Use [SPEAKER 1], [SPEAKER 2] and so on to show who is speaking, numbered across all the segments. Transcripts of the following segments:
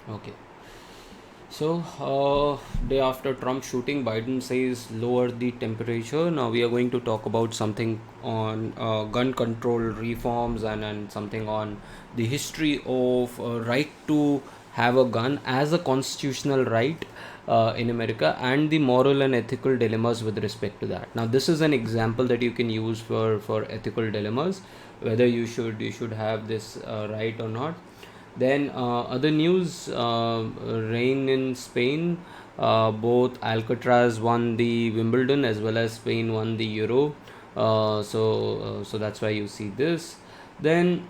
[SPEAKER 1] Okay. So, day after Trump shooting, Biden says lower the temperature. Now we are going to talk about something on gun control reforms, and something on the history of right to have a gun as a constitutional right in America, and the moral and ethical dilemmas with respect to that. Now this is an example that you can use for ethical dilemmas, whether you should have this right or not. Then other news, rain in Spain. Both Alcatraz won the Wimbledon as well as Spain won the Euro. So that's why you see this. Then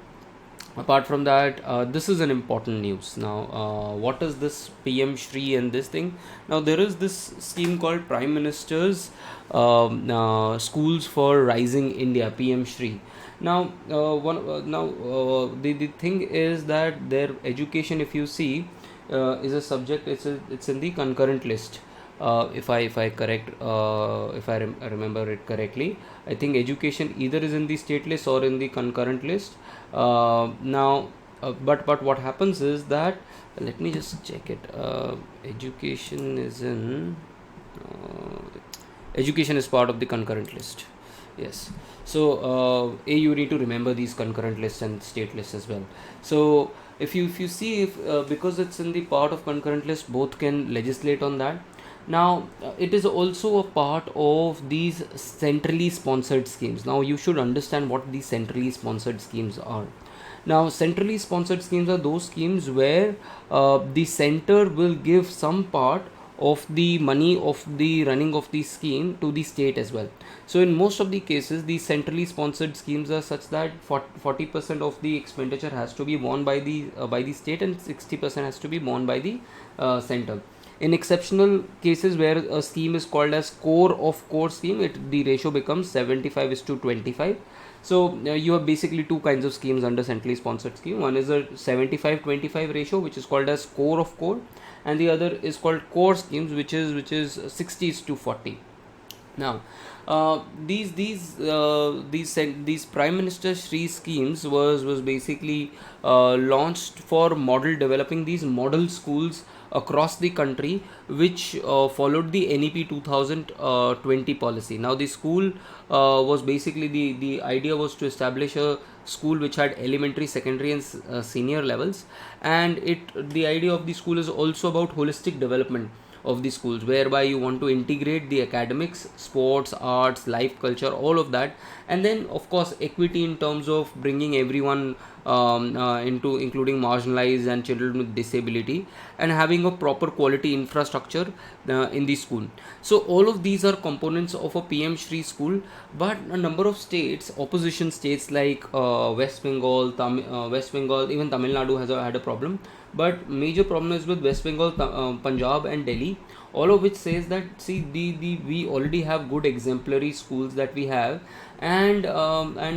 [SPEAKER 1] apart from that, this is an important news. Now, what is this PM Shri and this thing? Now there is this scheme called Prime Minister's Schools for Rising India, PM Shri. Now, the thing is that their education, if you see, is a subject. It's in the concurrent list. If I correct, if I remember it correctly, I think education either is in the state list or in the concurrent list. Now, but what happens is that, let me just check it. Education is in. Education is part of the concurrent list. Yes. So you need to remember these concurrent lists and state lists as well. So if you see, if because it's in the part of concurrent list, both can legislate on that. Now it is also a part of these centrally sponsored schemes. Now you should understand what these centrally sponsored schemes are. Now centrally sponsored schemes are those schemes where the center will give some part of the money of the running of the scheme to the state as well. So in most of the cases, these centrally sponsored schemes are such that 40% of the expenditure has to be borne by the state, and 60% has to be borne by the center. In exceptional cases where a scheme is called as core of core scheme, the ratio becomes 75 is to 25. So you have basically two kinds of schemes under centrally sponsored scheme. One is a 75-25 ratio, which is called as core of core, and the other is called core schemes, which is 60 to 40. Now, these Prime Minister Shri schemes was basically launched for model developing these model schools across the country, which followed the NEP 2020 policy. Now, the school was basically, the idea was to establish a school which had elementary, secondary, and senior levels, and the idea of the school is also about holistic development of the schools, whereby you want to integrate the academics, sports, arts, life, culture, all of that, and then of course equity in terms of bringing everyone into, including marginalized and children with disability, and having a proper quality infrastructure in the school. So all of these are components of a PM Shri school. But a number of states, opposition states like West Bengal, even Tamil Nadu has had a problem, but major problem is with West Bengal, Punjab, and Delhi. All of which says that, see, the we already have good exemplary schools that we have, and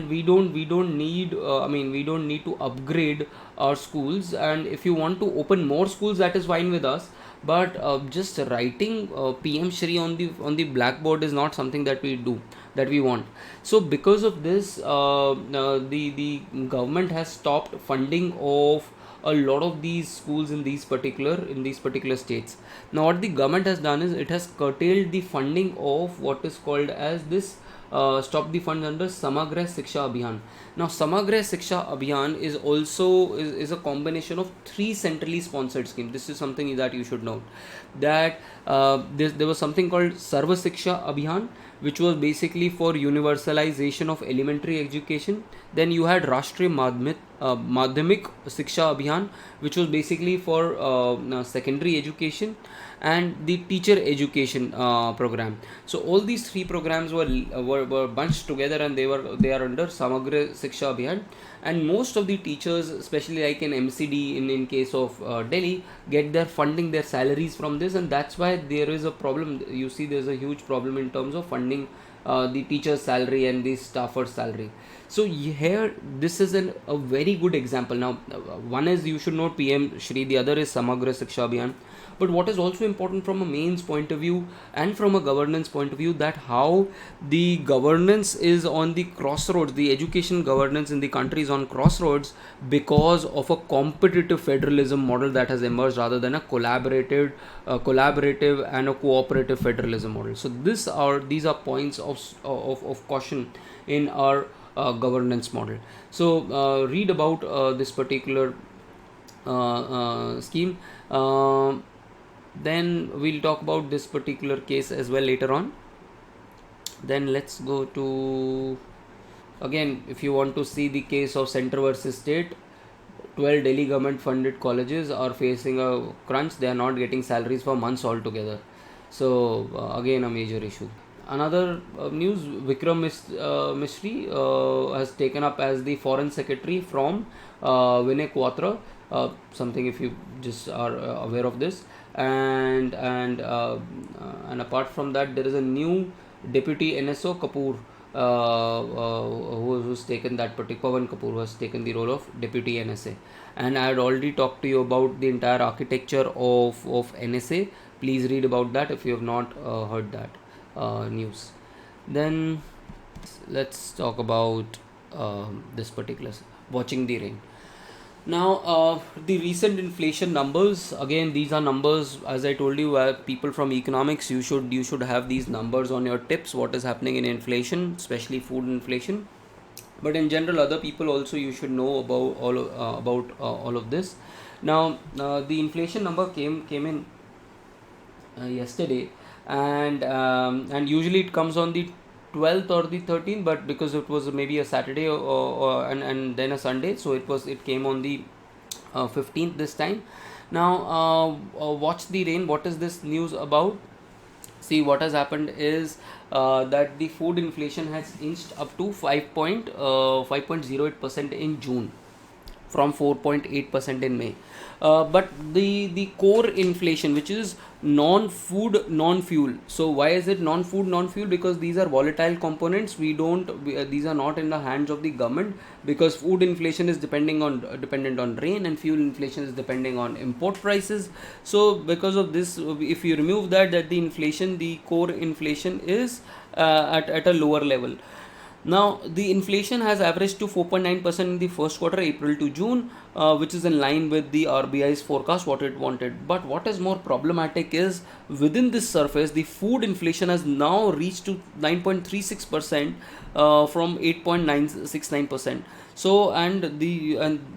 [SPEAKER 1] we don't need, we don't need to upgrade our schools. And if you want to open more schools, that is fine with us. But just writing PM Shri on the blackboard is not something that we do, that we want. So because of this, the government has stopped funding of a lot of these schools in these particular states. Now what the government has done is, it has curtailed the funding of what is called as this, stop the funds under Samagra Shiksha Abhiyan. Now Samagra Shiksha Abhiyan is a combination of three centrally sponsored schemes. This is something that you should know, that there was something called Sarva Shiksha Abhiyan, which was basically for universalization of elementary education. Then you had Rashtriya Madhyamik Shiksha Abhiyan, which was basically for secondary education, and the teacher education program. So all these three programs were bunched together, and they are under Samagra Shiksha Abhiyan. And most of the teachers, especially like in MCD, in case of Delhi, get their funding, their salaries from this, and that's why there is a problem. You see, there's a huge problem in terms of funding the teacher's salary and the staffer's salary. So here this is a very good example. Now one is, you should know, PM Shri, the other is Samagra Shiksha Abhiyan. But what is also important from a mains point of view and from a governance point of view, that how the governance is on the crossroads, the education governance in the country is on crossroads because of a competitive federalism model that has emerged rather than a collaborative and a cooperative federalism model. So these are points of caution in our governance model. So read about this particular scheme. Then we'll talk about this particular case as well later on. Then let's go to, again, if you want to see the case of center versus state, 12 Delhi government funded colleges are facing a crunch. They are not getting salaries for months altogether. So again, a major issue. Another news, Vikram Mishri has taken up as the foreign secretary from Vinay Quatra, something if you just are aware of this. And apart from that, there is a new deputy NSO, Kapoor, who's taken that particular, Pawan Kapoor, who has taken the role of deputy NSA. And I had already talked to you about the entire architecture of NSA. Please read about that if you have not heard that news. Then let's talk about this particular, watching the rain. Now, the recent inflation numbers, again, these are numbers, as I told you, people from economics, you should have these numbers on your tips, what is happening in inflation, especially food inflation. But in general, other people also, you should know about all of this. Now, the inflation number came in yesterday, and usually it comes on the 12th or the 13th, but because it was maybe a Saturday and then a Sunday, so it came on the 15th this time. Now watch the rain. What is this news about? See, what has happened is that the food inflation has inched up to 5.08% in June from 4.8% in May. But the core inflation, which is non-food, non-fuel. So why is it non-food, non-fuel? Because these are volatile components. These are not in the hands of the government, because food inflation is dependent on rain, and fuel inflation is depending on import prices. So because of this, if you remove that the core inflation is at a lower level. Now, the inflation has averaged to 4.9% in the first quarter, April to June, which is in line with the RBI's forecast, what it wanted. But what is more problematic is, within this surface, the food inflation has now reached to 9.36% from 8.969%. So, and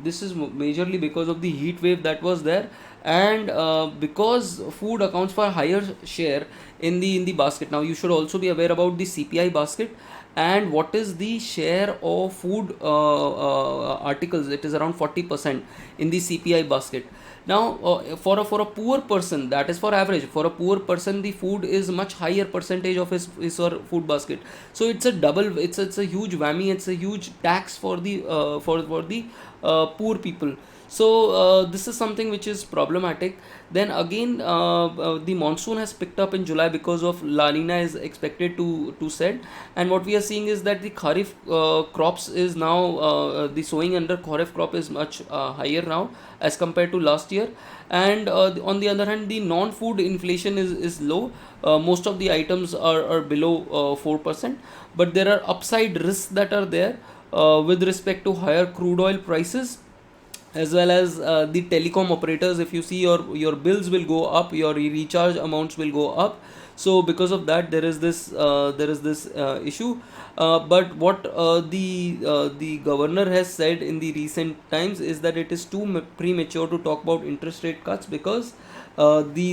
[SPEAKER 1] this is majorly because of the heat wave that was there, and because food accounts for a higher share in the basket. Now, you should also be aware about the CPI basket. And what is the share of food articles? It is around 40% in the CPI basket. Now, for a poor person, that is for average, for a poor person, the food is much higher percentage of his or food basket. So it's a huge whammy. It's a huge tax for the poor people. So this is something which is problematic. Then again, the monsoon has picked up in July because of La Nina is expected to set, and what we are seeing is that the Kharif crops is now the sowing under Kharif crop is much higher now as compared to last year. And on the other hand, the non-food inflation is low. Most of the items are below 4%, but there are upside risks that are there with respect to higher crude oil prices, as well as the telecom operators. If you see, your bills will go up, your recharge amounts will go up. So because of that, there is this issue. But what the governor has said in the recent times is that it is too premature to talk about interest rate cuts, because the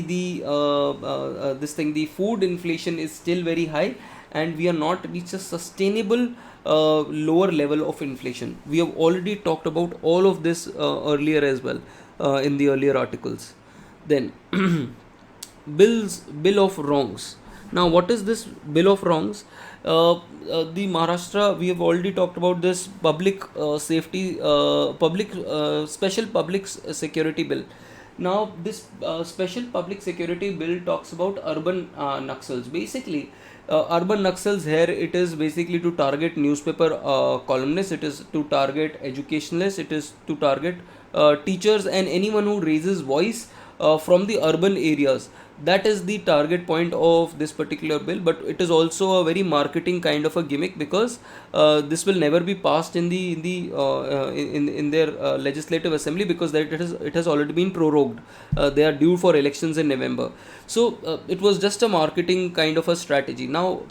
[SPEAKER 1] food inflation is still very high, and we are not reached a sustainable lower level of inflation. We have already talked about all of this earlier as well in the earlier articles. Then bill of wrongs. Now, what is this bill of wrongs? The Maharashtra, we have already talked about this special public security bill. Now, this special public security bill talks about urban Naxals. Basically, Urban Naxals here, it is basically to target newspaper columnists, it is to target educationalists, it is to target teachers and anyone who raises voice from the urban areas. That is the target point of this particular bill, but it is also a very marketing kind of a gimmick, because this will never be passed in in their legislative assembly, because that it has already been prorogued. They are due for elections in November. So it was just a marketing kind of a strategy. Now,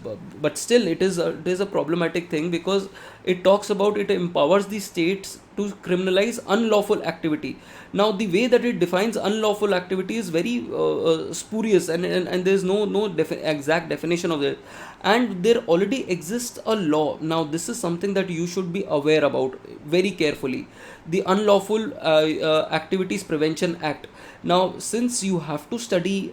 [SPEAKER 1] but still, it is a problematic thing, because it talks about, it empowers the states to criminalize unlawful activity. Now, the way that it defines unlawful activity is very spurious, and there is exact definition of it. And there already exists a law. Now, this is something that you should be aware about very carefully. The Unlawful Activities Prevention Act. Now, since you have to study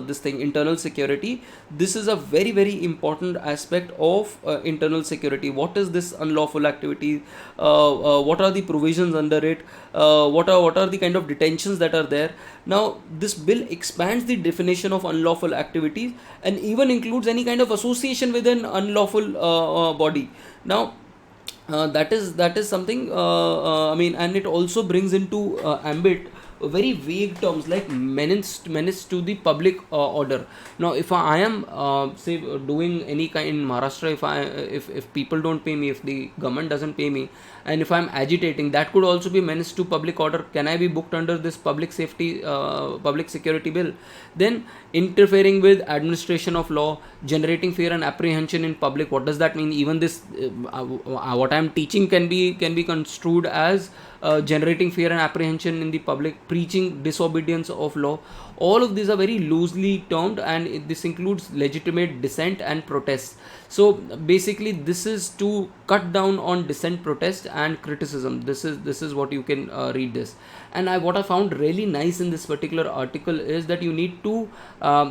[SPEAKER 1] this thing, internal security, this is a very important aspect of internal security. What is this unlawful activity? What are the provisions under it? What are the kind of detentions that are there? Now, this bill expands the definition of unlawful activities, and even includes any kind of association with an unlawful body. Now, that is something, I mean, and it also brings into ambit very vague terms like menace to the public order. Now, if I am say doing any kind in Maharashtra, if people don't pay me, if the government doesn't pay me, and if I am agitating, that could also be menace to public order. Can I be booked under this public security bill? Then, interfering with administration of law, generating fear and apprehension in public. What does that mean? Even this what I am teaching can be construed as generating fear and apprehension in the public, preaching disobedience of law. All of these are very loosely termed, and this includes legitimate dissent and protests. So basically, this is to cut down on dissent, protest, and criticism. This is what you can read this. And what I found really nice in this particular article is that you need to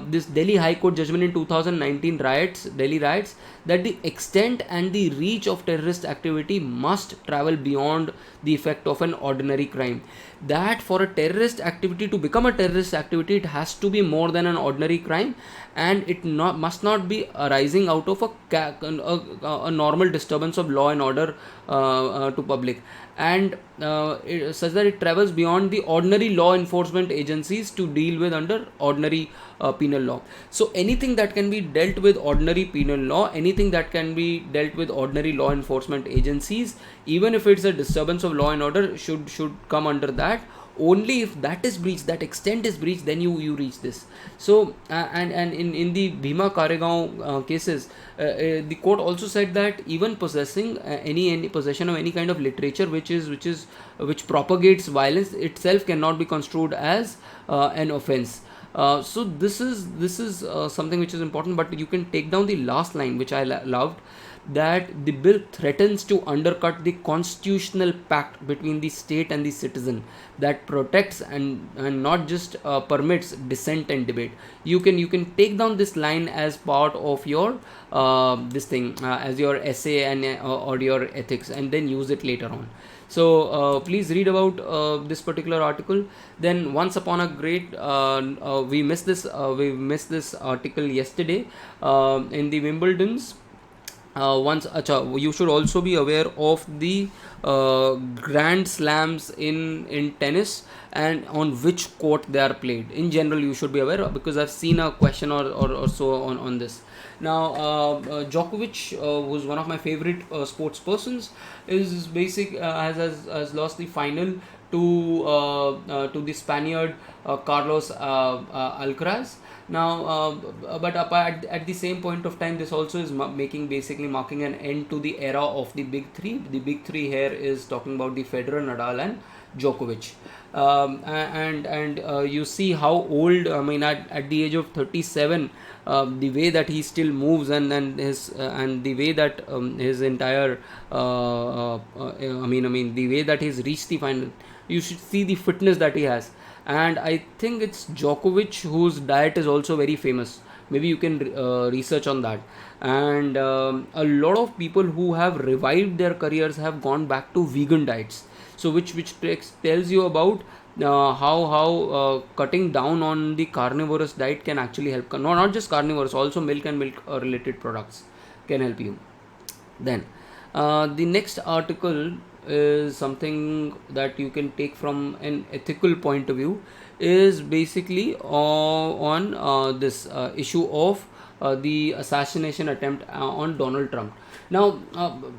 [SPEAKER 1] this Delhi High Court judgment in 2019 Delhi riots, that the extent and the reach of terrorist activity must travel beyond the effect of an ordinary crime. That for a terrorist activity to become a terrorist activity, it has to be more than an ordinary crime, and it must not be arising out of a normal disturbance of law and order to public, and such that it travels beyond the ordinary law enforcement agencies to deal with under ordinary penal law. So anything that can be dealt with ordinary penal law, anything that can be dealt with ordinary law enforcement agencies, even if it's a disturbance of law and order, should come under that. Only if that is breached, that extent is breached, then you reach this. So and in the Bhima Karegaon cases, the court also said that even possessing any possession of any kind of literature which propagates violence itself cannot be construed as an offense. So this is something which is important. But you can take down the last line, which I loved, that the bill threatens to undercut the constitutional pact between the state and the citizen, that protects and not just permits dissent and debate. You can take down this line as part of your this thing as your essay and or your ethics, and then use it later on. So please read about this particular article. Then, once upon a great, we missed this article yesterday in the Wimbledon's. You should also be aware of the grand slams in tennis, and on which court they are played. In general, you should be aware, because I've seen a question or so on this. Now, Djokovic, who's one of my favorite sports persons, has lost the final to the Spaniard Carlos Alcaraz. Now, but at the same point of time, this also is marking an end to the era of the big three. The big three here is talking about the Federer, Nadal, and Djokovic. And you see how old, I mean, at the age of 37, the way that he still moves, and the way that his entire the way that he's reached the final, you should see the fitness that he has. And I think it's Djokovic whose diet is also very famous. Maybe you can research on that. And a lot of people who have revived their careers have gone back to vegan diets. So which tells you about how cutting down on the carnivorous diet can actually help. No, not just carnivorous, also milk and milk related products can help you. Then the next article is something that you can take from an ethical point of view, is basically on this issue of the assassination attempt on Donald Trump. Now,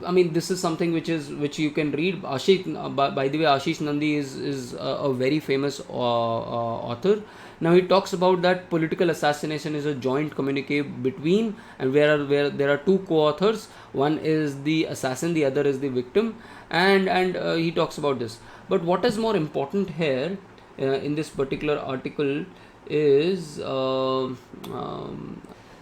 [SPEAKER 1] I mean, this is something which you can read. By the way, Ashish Nandi is a very famous author. Now he talks about that political assassination is a joint communique between, and where there are two co-authors. One is the assassin, the other is the victim, and he talks about this. But what is more important here in this particular article is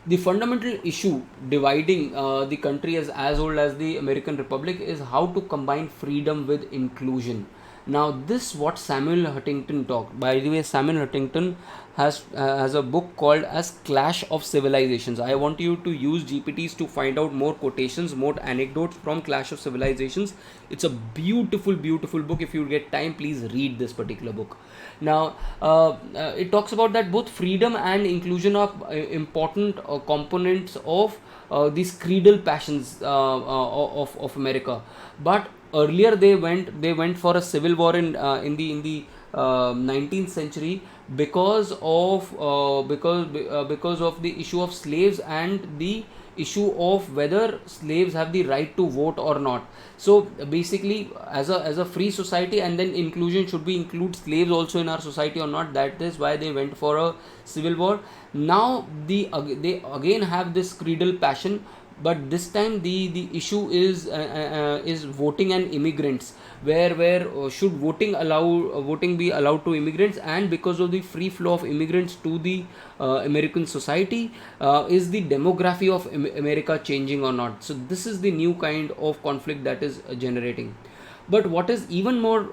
[SPEAKER 1] the fundamental issue dividing the country as old as the American Republic is how to combine freedom with inclusion. Now, this what Samuel Huntington talked. By the way, Samuel Huntington has a book called as Clash of Civilizations. I want you to use GPTs to find out more quotations, more anecdotes from Clash of Civilizations. It's a beautiful, beautiful book. If you get time, please read this particular book. Now, it talks about that both freedom and inclusion are important components of these creedal passions of America. But earlier they went for a civil war in the 19th century because of the issue of slaves and the issue of whether slaves have the right to vote or not. So basically, as a free society, and then inclusion should be include slaves also in our society or not. That is why they went for a civil war. Now they again have this creedal passion, but this time the issue is voting and immigrants, where should voting be allowed to immigrants, and because of the free flow of immigrants to the American society, is the demography of America changing or not. So this is the new kind of conflict that is generating. But what is even more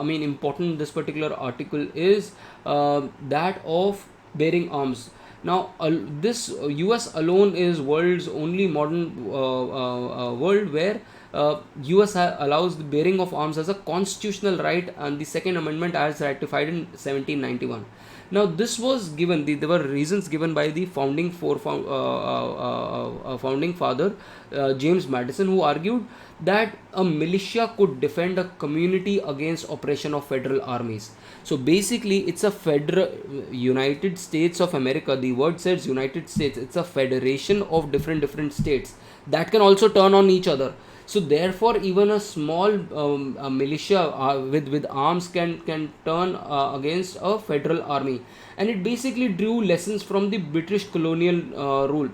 [SPEAKER 1] important in this particular article is that of bearing arms. Now, this US alone is world's only modern world where US allows the bearing of arms as a constitutional right, and the Second Amendment as ratified in 1791. Now, this was given. There were reasons given by the founding father James Madison, who argued that a militia could defend a community against oppression of federal armies. So basically, it's a federal United States of America. The word says United States. It's a federation of different states that can also turn on each other. So therefore, even a small a militia with arms can turn against a federal army, and it basically drew lessons from the British colonial rule,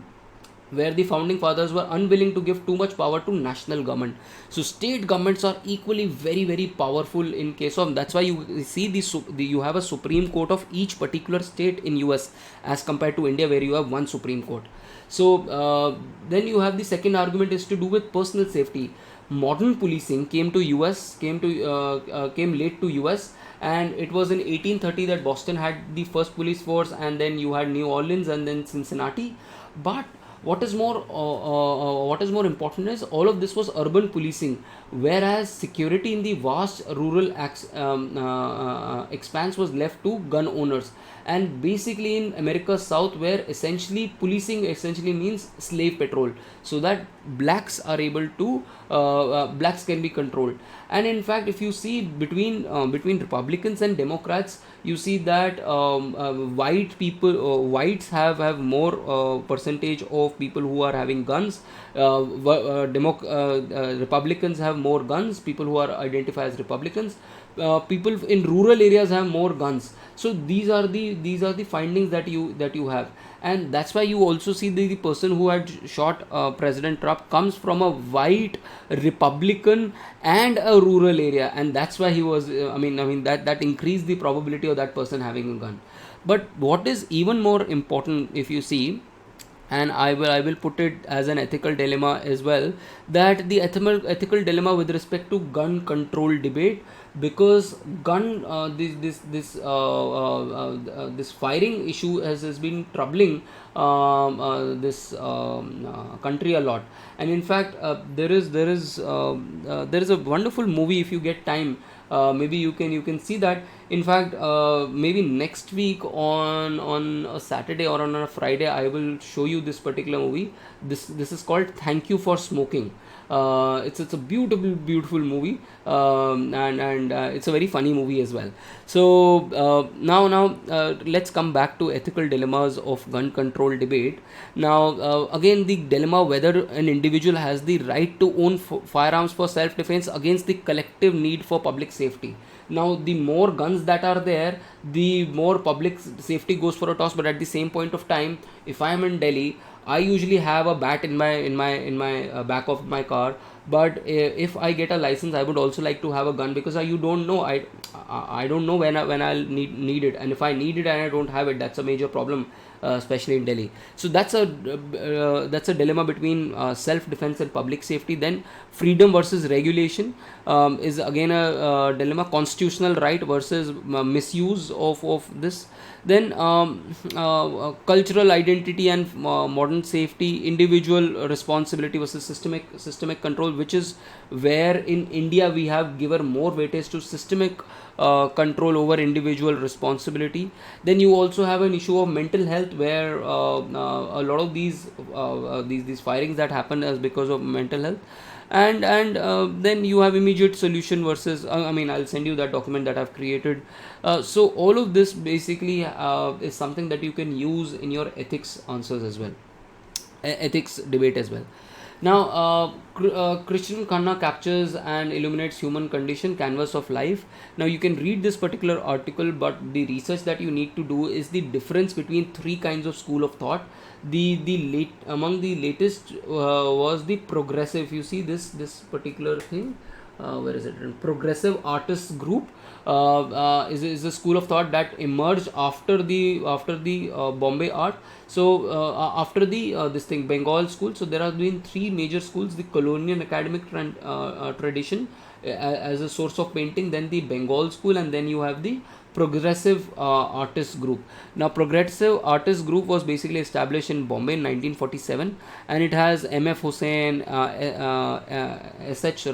[SPEAKER 1] where the founding fathers were unwilling to give too much power to national government. So state governments are equally very powerful in case of. That's why you see you have a Supreme Court of each particular state in US as compared to India, where you have one Supreme Court. So then you have the second argument is to do with personal safety. Modern policing came late to US, and it was in 1830 that Boston had the first police force, and then you had New Orleans, and then Cincinnati. But what is more important is all of this was urban policing, whereas security in the vast rural expanse was left to gun owners. And basically in America's South, where essentially policing essentially means slave patrol, so that blacks are able to blacks can be controlled. And in fact, if you see between Republicans and Democrats, you see that whites have more percentage of people who are having guns. Republicans have more guns, people who are identified as Republicans. People in rural areas have more guns. So these are the findings that you have, and that's why you also see the person who had shot President Trump comes from a white Republican and a rural area, and that's why he was that increased the probability of that person having a gun. But what is even more important, if you see, and I will put it as an ethical dilemma as well, that the ethical dilemma with respect to gun control debate, because this firing issue has been troubling this country a lot. And in fact, there is a wonderful movie, if you get time, maybe you can see that. In fact, maybe next week on a Saturday or on a Friday, I will show you this particular movie. This is called Thank You for Smoking. It's a beautiful movie, and it's a very funny movie as well. So now let's come back to ethical dilemmas of gun control debate. Now again, the dilemma whether an individual has the right to own firearms for self defense against the collective need for public safety. Now the more guns that are there, the more public safety goes for a toss. But at the same point of time, if I am in Delhi, I usually have a bat in my back of my car. But if I get a license, I would also like to have a gun, because you don't know, I don't know when I'll need it, and if I need it and I don't have it, that's a major problem, especially in Delhi. So that's a dilemma between self defense and public safety. Then freedom versus regulation is again a dilemma. Constitutional right versus misuse of this. Then cultural identity and modern safety, individual responsibility versus systemic control, which is where in India we have given more weightage to systemic control over individual responsibility. Then you also have an issue of mental health, where a lot of these firings that happen as because of mental health. And then you have immediate solution versus I mean, I'll send you that document that I've created. So all of this basically is something that you can use in your ethics answers as well, ethics debate as well. Now, Christian Khanna captures and illuminates human condition, canvas of life. Now, you can read this particular article, but the research that you need to do is the difference between three kinds of school of thought. Among the latest was the progressive. If you see this particular thing, where is it? Progressive artists group is a school of thought that emerged after the Bombay art. So after the this thing Bengal school. So there have been three major schools: the colonial academic tradition as a source of painting, then the Bengal school, and then you have the progressive artist group. Now progressive artist group was basically established in Bombay in 1947, and it has MF Hussain, SH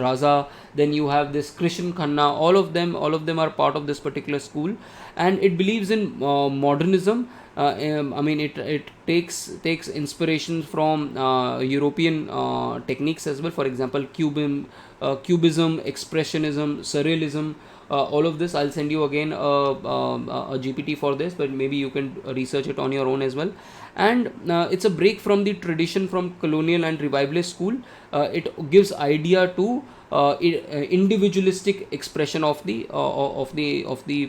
[SPEAKER 1] Raza, then you have this Christian Khanna. All of them are part of this particular school, and it believes in modernism. I mean, it takes inspiration from European techniques as well. For example, Cubism, Expressionism, Surrealism. All of this, I'll send you again a GPT for this, but maybe you can research it on your own as well. And it's a break from the tradition from colonial and revivalist school. It gives idea to individualistic expression of the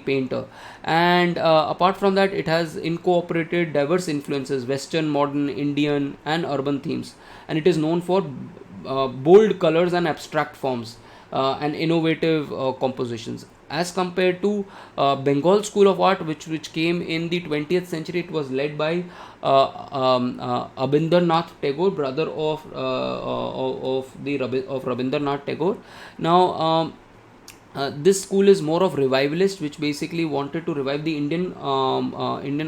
[SPEAKER 1] painter. And apart from that, it has incorporated diverse influences: Western, modern, Indian, and urban themes. And it is known for bold colors and abstract forms, and innovative compositions. As compared to Bengal School of Art, which came in the 20th century, it was led by Abindranath Tagore, brother of Rabindranath Tagore. Now, this school is more of revivalist, which basically wanted to revive the Indian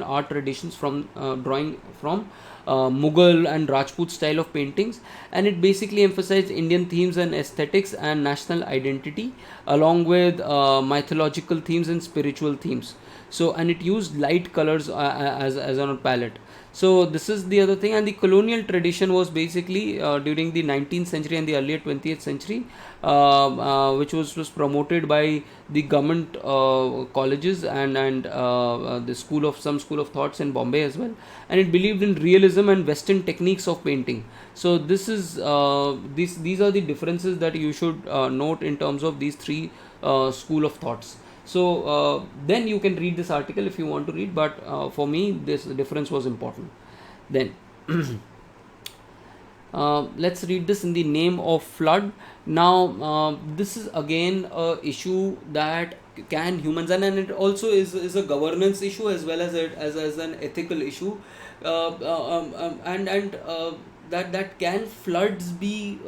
[SPEAKER 1] art traditions from drawing from Mughal and Rajput style of paintings, and it basically emphasized Indian themes and aesthetics and national identity, along with mythological themes and spiritual themes. So, and it used light colors as on a palette. So this is the other thing. And the colonial tradition was basically during the 19th century and the earlier 20th century, which was promoted by the government colleges and the some school of thoughts in Bombay as well. And it believed in realism and Western techniques of painting. So this is these are the differences that you should note in terms of these three school of thoughts. So then you can read this article if you want to read, but for me this difference was important. Then let's read this: in the name of flood. Now this is again a issue that can humans, and it also is a governance issue as well as as an ethical issue, and that can floods be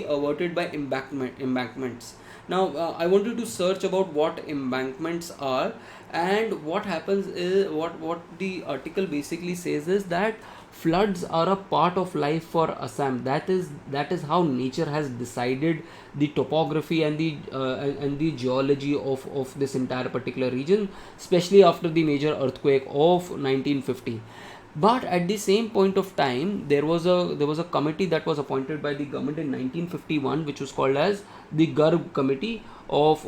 [SPEAKER 1] averted by embankments. Now I wanted to search about what embankments are. And what happens is, what the article basically says is that floods are a part of life for Assam. That is how nature has decided the topography and the geology of this entire particular region, especially after the major earthquake of 1950. But at the same point of time, there was a committee that was appointed by the government in 1951, which was called as the Garb Committee of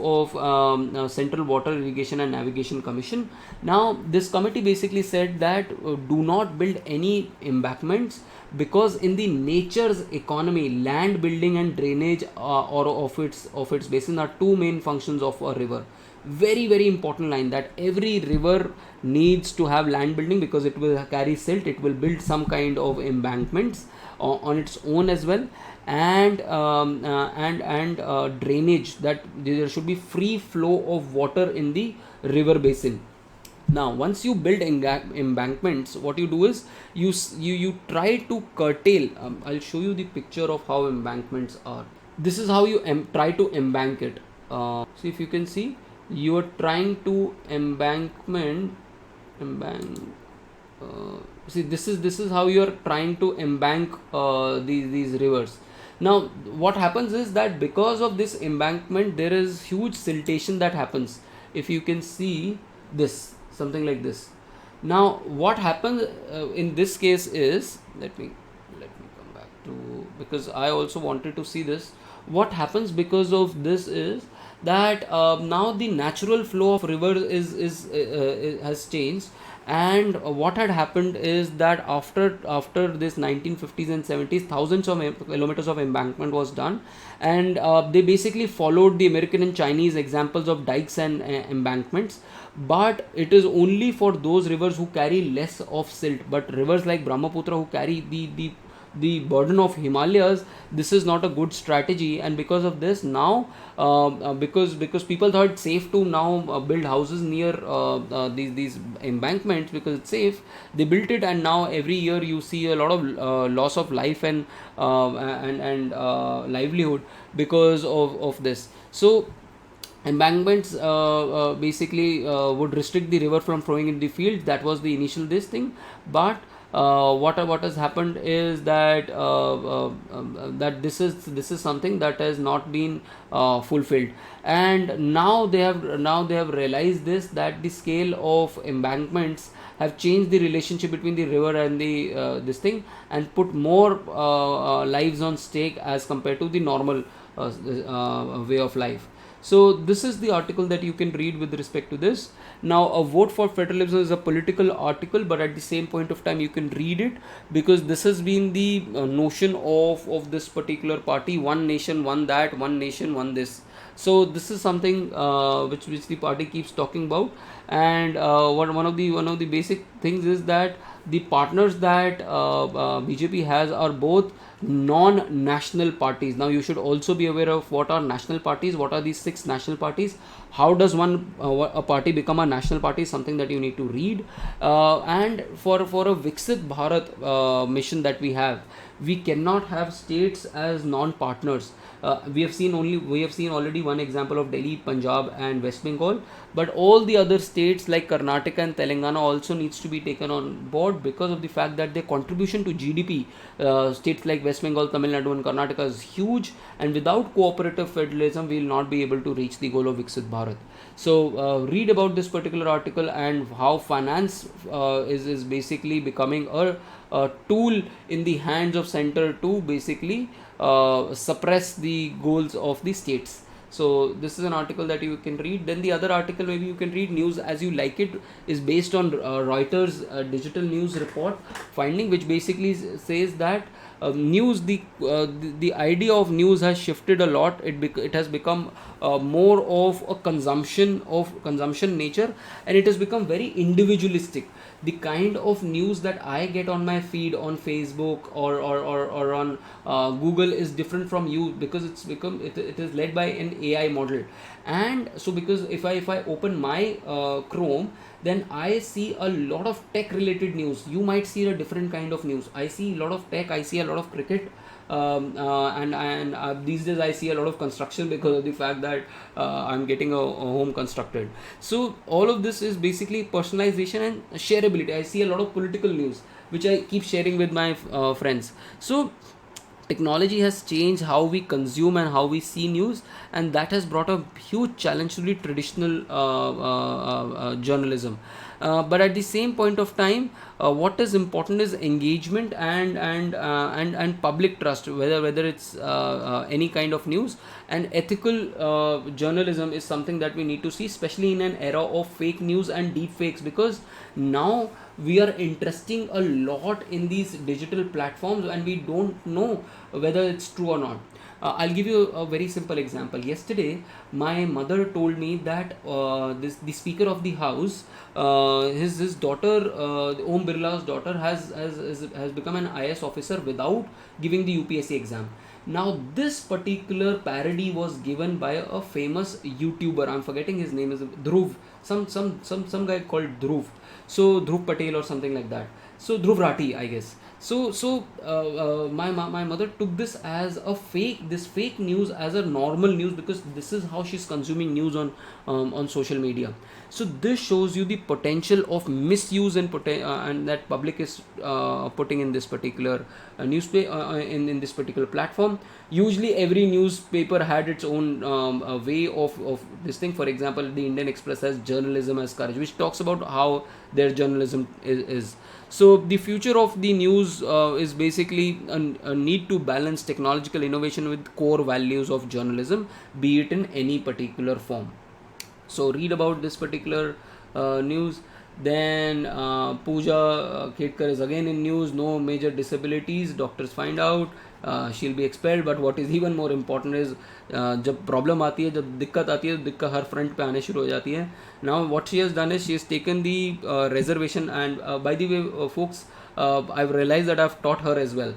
[SPEAKER 1] Central Water Irrigation and Navigation Commission. Now, this committee basically said that do not build any embankments, because in the nature's economy, land building and drainage or of its basin are two main functions of a river. Very very important line, that every river needs to have land building because it will carry silt, it will build some kind of embankments on its own as well, and drainage, that there should be free flow of water in the river basin. Now once you build embankments, what you do is you try to curtail. I'll show you the picture of how embankments are. This is how you try to embank it. See, if you can see, you are trying to embank. See, this is how you are trying to embank these rivers. Now what happens is that because of this embankment, there is huge siltation that happens. If you can see this, something like this. Now what happens in this case is, let me come back to, because I also wanted to see this. What happens because of this is that now the natural flow of river is has changed. And what had happened is that after this 1950s and 70s, thousands of kilometers of embankment was done. And they basically followed the American and Chinese examples of dikes and embankments. But it is only for those rivers who carry less of silt. But rivers like Brahmaputra, who carry the burden of Himalayas, this is not a good strategy. And because of this, now because people thought it's safe to now build houses near these embankments because it's safe, they built it. And now every year you see a lot of loss of life and livelihood because of this. So embankments basically would restrict the river from flowing in the field. That was the initial this thing. But what has happened is that that this is something that has not been fulfilled. And now they have realized this, that the scale of embankments have changed the relationship between the river and the this thing, and put more lives on stake as compared to the normal way of life. So this is the article that you can read with respect to this. Now a vote for federalism is a political article, but at the same point of time you can read it, because this has been the notion of this particular party: one nation, one that, one nation, one this. So this is something which the party keeps talking about. And one of the basic things is that the partners that BJP has are both non-national parties. Now you should also be aware of what are national parties, what are these six national parties, how does one a party become a national party, something that you need to read. And for a Viksit Bharat mission that we have, we cannot have states as non-partners. We have seen already one example of Delhi, Punjab and West Bengal, but all the other states like Karnataka and Telangana also needs to be taken on board, because of the fact that their contribution to GDP, states like West Bengal, Tamil Nadu and Karnataka, is huge. And without cooperative federalism, we will not be able to reach the goal of Viksit Bharat. So read about this particular article and how finance is basically becoming a tool in the hands of center to basically suppress the goals of the states. So this is an article that you can read. Then the other article, maybe you can read News As You Like It, is based on Reuters digital news report finding, which basically says that news, the idea of news has shifted a lot. It has become more of a consumption nature, and it has become very individualistic. The kind of news that I get on my feed on Facebook or on Google is different from you, because it is led by an AI model. And so because if I open my Chrome, then I see a lot of tech related news. You might see a different kind of news. I see a lot of tech, I see a lot of cricket, and these days I see a lot of construction because of the fact that I'm getting a home constructed. So all of this is basically personalization and shareability. I see a lot of political news which I keep sharing with my friends. So technology has changed how we consume and how we see news, and that has brought a huge challenge to the traditional journalism. But at the same point of time, what is important is engagement and public trust, whether it's any kind of news. And ethical journalism is something that we need to see, especially in an era of fake news and deep fakes, because now we are interesting a lot in these digital platforms and we don't know whether it's true or not. I'll give you a very simple example. Yesterday, my mother told me that the Speaker of the House, his daughter, Om Birla's daughter, has become an IS officer without giving the UPSC exam. Now, this particular parody was given by a famous YouTuber. I'm forgetting his name, is Dhruv. Some guy called Dhruv. So Dhruv Patel or something like that. So Dhruv Rathi, I guess. My mother took this as a fake news as a normal news, because this is how she's consuming news on social media. So this shows you the potential of misuse and that public is putting in this particular newspaper in this particular platform. Usually every newspaper had its own way of this thing. For example, the Indian Express has journalism as courage, which talks about how their journalism is. So the future of the news is basically a need to balance technological innovation with core values of journalism, be it in any particular form. So read about this particular news. Then Puja Kar is again in news. No major disabilities. Doctors find out she'll be expelled. But what is even more important is जब problem आती है, जब दिक्कत आती है, तो दिक्कत हर front पे आने शुरू हो जाती है. Now what she has done is she has taken the reservation, and by the way, folks, I've realized that I've taught her as well.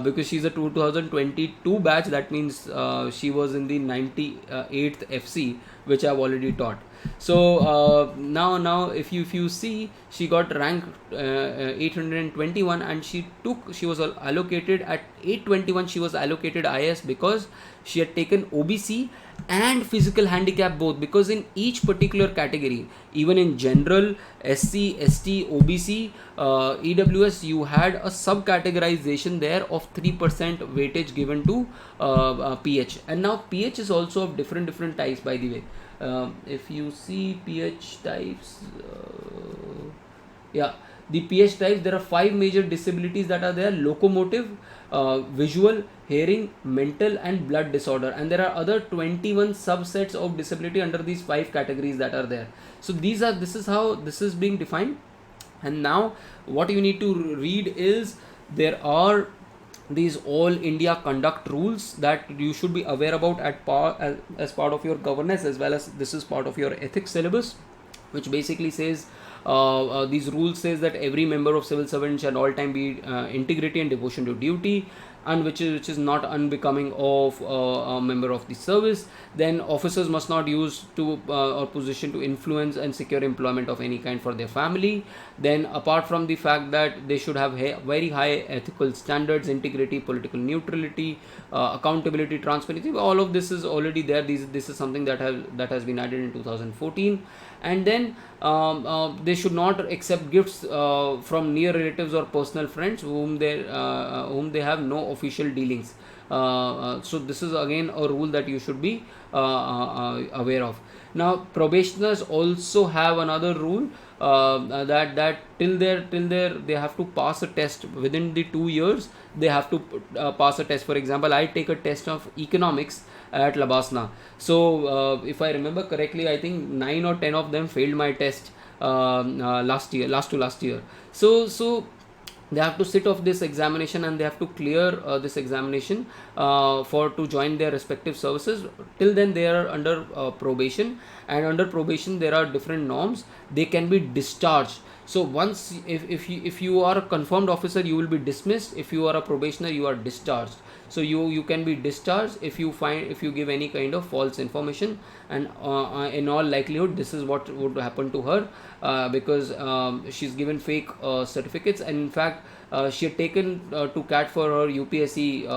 [SPEAKER 1] Because she's a 2022 batch, that means she was in the 98th FC, which I've already taught. So now if you see, she got ranked 821, and she was allocated at 821. She was allocated IS because she had taken OBC and physical handicap both, because in each particular category, even in general, SC, ST, OBC, EWS, you had a subcategorization there of 3% weightage given to PH. And now PH is also of different types, by the way. If you see PH types, the PH types, there are 5 major disabilities that are there: locomotive, visual, hearing, mental, and blood disorder. And there are other 21 subsets of disability under these 5 categories that are there. So this is how this is being defined. And now what you need to read is, there are these all India conduct rules that you should be aware about as part of your governance, as well as this is part of your ethics syllabus, which basically says these rules says that every member of civil servant shall all time be integrity and devotion to duty, and which is not unbecoming of a member of the service. Then officers must not use to or position to influence and secure employment of any kind for their family. Then apart from the fact that they should have very high ethical standards, integrity, political neutrality, accountability, transparency, all of this is already there. This is something that has been added in 2014. And then they should not accept gifts from near relatives or personal friends whom they have no official dealings. So this is again a rule that you should be aware of. Now probationers also have another rule, that till there they have to pass a test within the 2 years. They have to pass a test. For example, I take a test of economics at Labasna. So if I remember correctly, I think 9 or 10 of them failed my test last year. So they have to sit off this examination, and they have to clear this examination to join their respective services. Till then they are under probation, and under probation there are different norms. They can be discharged. So once if you are a confirmed officer, you will be dismissed. If you are a probationer, you are discharged. So you can be discharged if you give any kind of false information, and in all likelihood this is what would happen to her, because she's given fake certificates, and in fact she had taken to CAT for her UPSC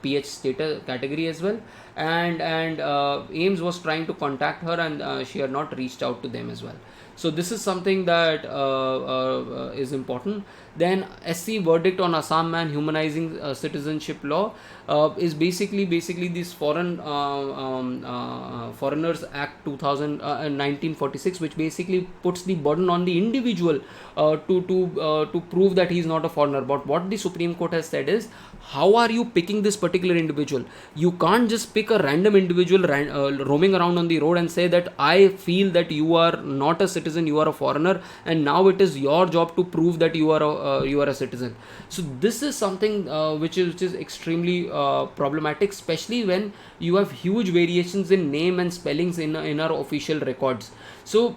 [SPEAKER 1] PH status category as well, and AIMS was trying to contact her, and she had not reached out to them as well. So this is something that is important. Then SC verdict on Assam man humanizing citizenship law is basically this Foreigners Act 1946, which basically puts the burden on the individual to prove that he is not a foreigner. But what the Supreme Court has said is, how are you picking this particular individual? You can't just pick a random individual roaming around on the road and say that I feel that you are not a citizen, you are a foreigner, and now it is your job to prove that you are a citizen. So this is something which is extremely problematic, especially when you have huge variations in name and spellings in our official records. So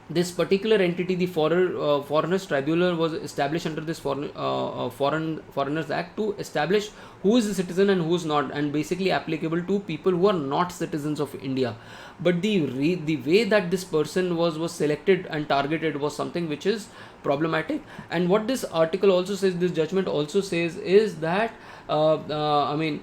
[SPEAKER 1] this particular entity, the Foreigners Tribunal, was established under this Foreigners Act to establish who is a citizen and who is not, and basically applicable to people who are not citizens of India. But the way that this person was selected and targeted was something which is problematic. And what this article also says, this judgment also says, is that there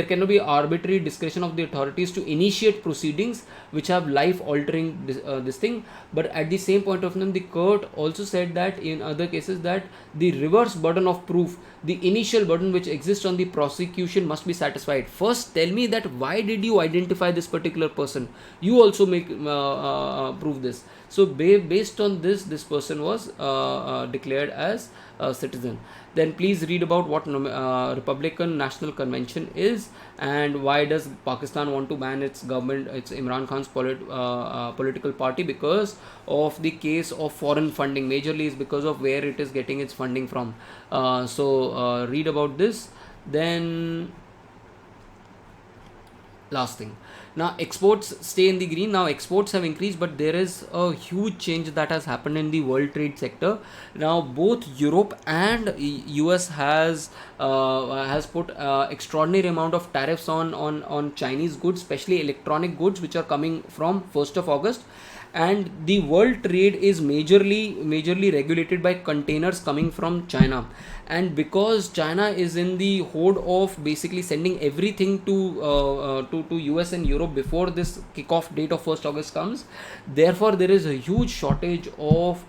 [SPEAKER 1] cannot be arbitrary discretion of the authorities to initiate proceedings which have life altering this thing. But at the same point of time, the court also said that in other cases that the reverse burden of proof, the initial burden which exists on the prosecution, must be satisfied. First tell me that why did you identify this particular person, you also make prove this. So based on this person was declared as a citizen. Then please read about what Republican National Convention is, and why does Pakistan want to ban its government, its Imran Khan's political party, because of the case of foreign funding. Majorly is because of where it is getting its funding from. So read about this. Then last thing, now exports stay in the green. Now exports have increased, but there is a huge change that has happened in the world trade sector. Now both Europe and US has put extraordinary amount of tariffs on Chinese goods, especially electronic goods, which are coming from 1st of August. And the world trade is majorly regulated by containers coming from China. And because China is in the horde of basically sending everything to US and Europe before this kickoff date of 1st August comes, therefore there is a huge shortage of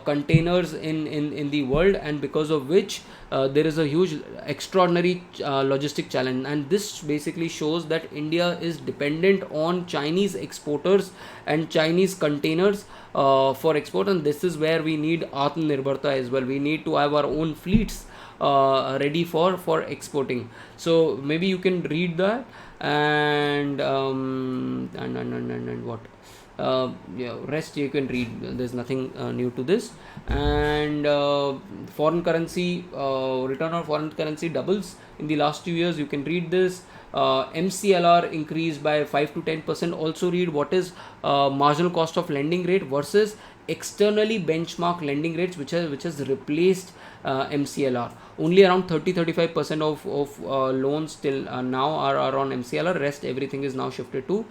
[SPEAKER 1] containers in the world, and because of which there is a huge extraordinary logistic challenge. And this basically shows that India is dependent on Chinese exporters and Chinese containers for export, and this is where we need Atmanirbharta as well. We need to have our own fleets ready for exporting. So maybe you can read that, and what rest you can read. There's nothing new to this. And foreign currency, return on foreign currency doubles in the last 2 years. You can read this. MCLR increased by 5 to 10%. Also read what is marginal cost of lending rate versus externally benchmark lending rates, which has replaced MCLR. Only around 30-35% of loans till now are on MCLR. Rest everything is now shifted to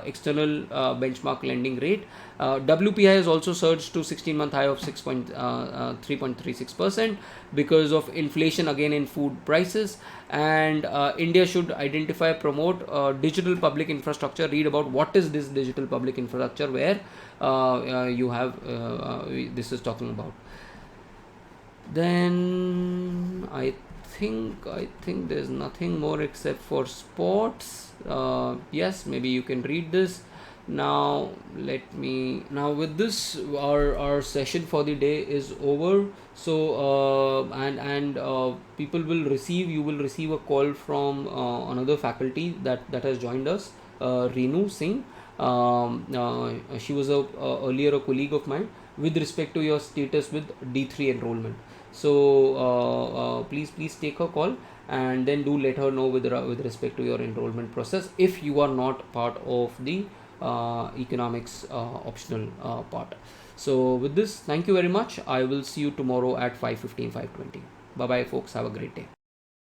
[SPEAKER 1] external benchmark lending rate. WPI has also surged to 16-month high of 3.36% because of inflation again in food prices. And India should identify, promote digital public infrastructure. Read about what is this digital public infrastructure, where you have this is talking about. Then I think there's nothing more except for sports. Yes, maybe you can read this. Now with this our session for the day is over. So people will receive, you will receive a call from another faculty that has joined us, Reenu Singh. She was earlier a colleague of mine, with respect to your status with D3 enrollment. So please take her call, and then do let her know with respect to your enrollment process if you are not part of the economics optional part. So with this, thank you very much. I will see you tomorrow at 5:15, 5:20. Bye bye folks, have a great day.